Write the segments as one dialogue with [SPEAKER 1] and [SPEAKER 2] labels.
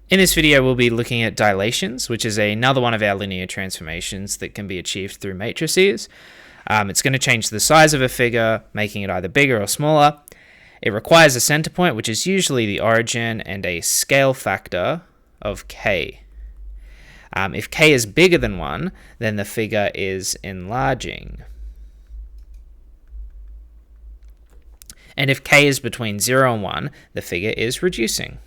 [SPEAKER 1] In this video, we'll be looking at dilations, which is another one of our linear transformations that can be achieved through matrices. It's going to change the size of a figure, making it either bigger or smaller. It requires a center point, which is usually the origin, and a scale factor of k. If k is bigger than 1, then the figure is enlarging. And if k is between 0 and 1, the figure is reducing.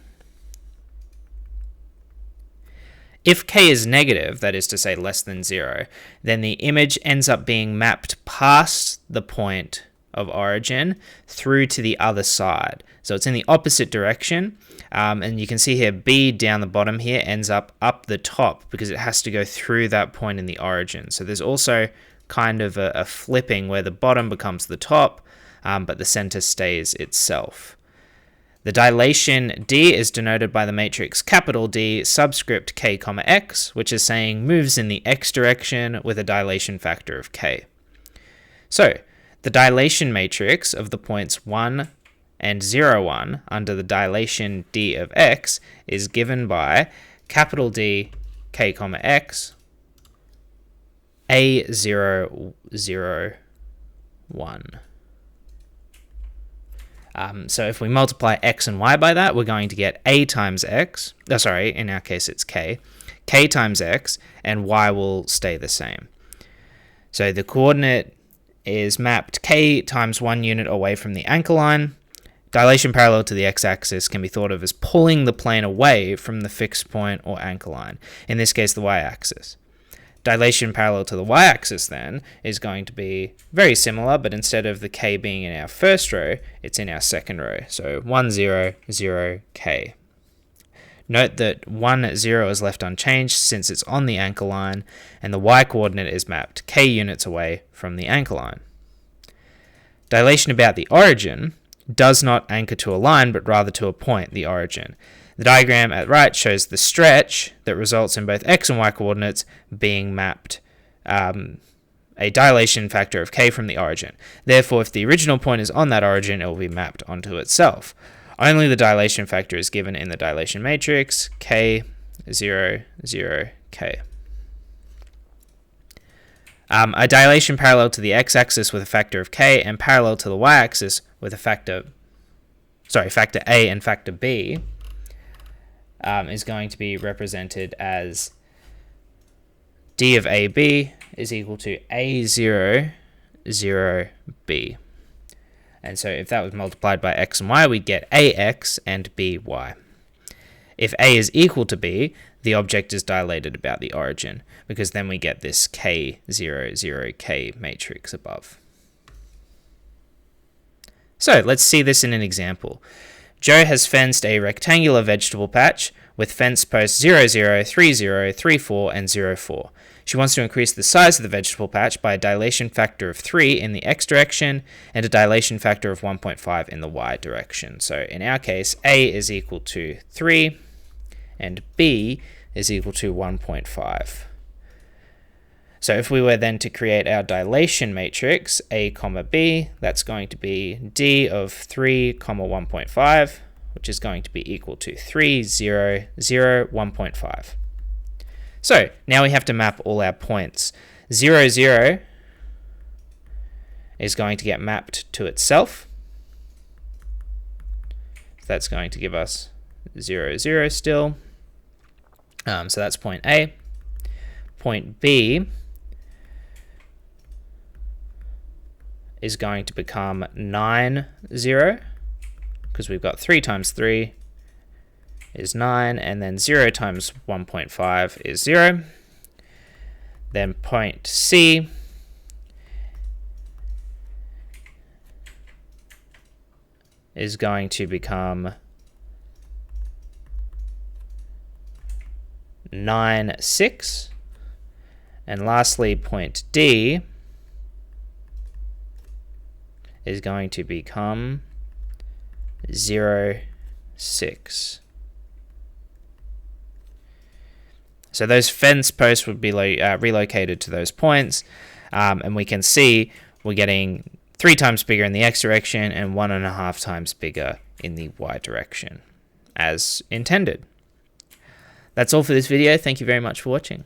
[SPEAKER 1] If k is negative, that is to say less than 0, then the image ends up being mapped past the point of origin through to the other side. So it's in the opposite direction, and you can see here b down the bottom here ends up the top because it has to go through that point in the origin. So there's also kind of a flipping where the bottom becomes the top, but the center stays itself. The dilation d is denoted by the matrix capital D subscript k comma x, which is saying moves in the x direction with a dilation factor of k. So the dilation matrix of the points 1 and 0, 1 under the dilation d of x is given by capital D k comma x a 0, 0, 1. So if we multiply x and y by that, we're going to get a times x, in our case it's k times x, and y will stay the same. So the coordinate is mapped k times 1 unit away from the anchor line. Dilation parallel to the x-axis can be thought of as pulling the plane away from the fixed point or anchor line, in this case the y-axis. Dilation parallel to the y-axis then is going to be very similar, but instead of the k being in our first row, it's in our second row. So 1, 0, 0, k. Note that 1, 0 is left unchanged since it's on the anchor line, and the y-coordinate is mapped k units away from the anchor line. Dilation about the origin does not anchor to a line, but rather to a point, the origin. The diagram at right shows the stretch that results in both x and y coordinates being mapped a dilation factor of k from the origin. Therefore, if the original point is on that origin, it will be mapped onto itself. Only the dilation factor is given in the dilation matrix, k, 0, 0, k. A dilation parallel to the x-axis with a factor of k and parallel to the y-axis with a factor a and factor b is going to be represented as d of ab is equal to a0, 0, b. And so if that was multiplied by x and y, we'd get ax and by. If a is equal to b, the object is dilated about the origin, because then we get this k0, 0, k matrix above. So let's see this in an example. Joe has fenced a rectangular vegetable patch with fence posts 0, 0, 3, 0, 3, 4, and 0, 4. She wants to increase the size of the vegetable patch by a dilation factor of 3 in the x direction and a dilation factor of 1.5 in the y direction. So in our case, a is equal to 3 and b is equal to 1.5. So if we were then to create our dilation matrix, a comma b, that's going to be d of 3 comma 1.5, which is going to be equal to 3, 0, 0, 1.5. So now we have to map all our points. 0, 0 is going to get mapped to itself. That's going to give us 0, 0 still. So that's point A. Point B is going to become 9, 0, because we've got 3 times 3 is 9, and then 0 times 1.5 is 0. Then point C is going to become 9, 6. And lastly, point D is going to become 0, 6. So those fence posts would be relocated to those points, and we can see we're getting 3 times bigger in the x direction and 1.5 times bigger in the y direction, as intended. That's all for this video. Thank you very much for watching.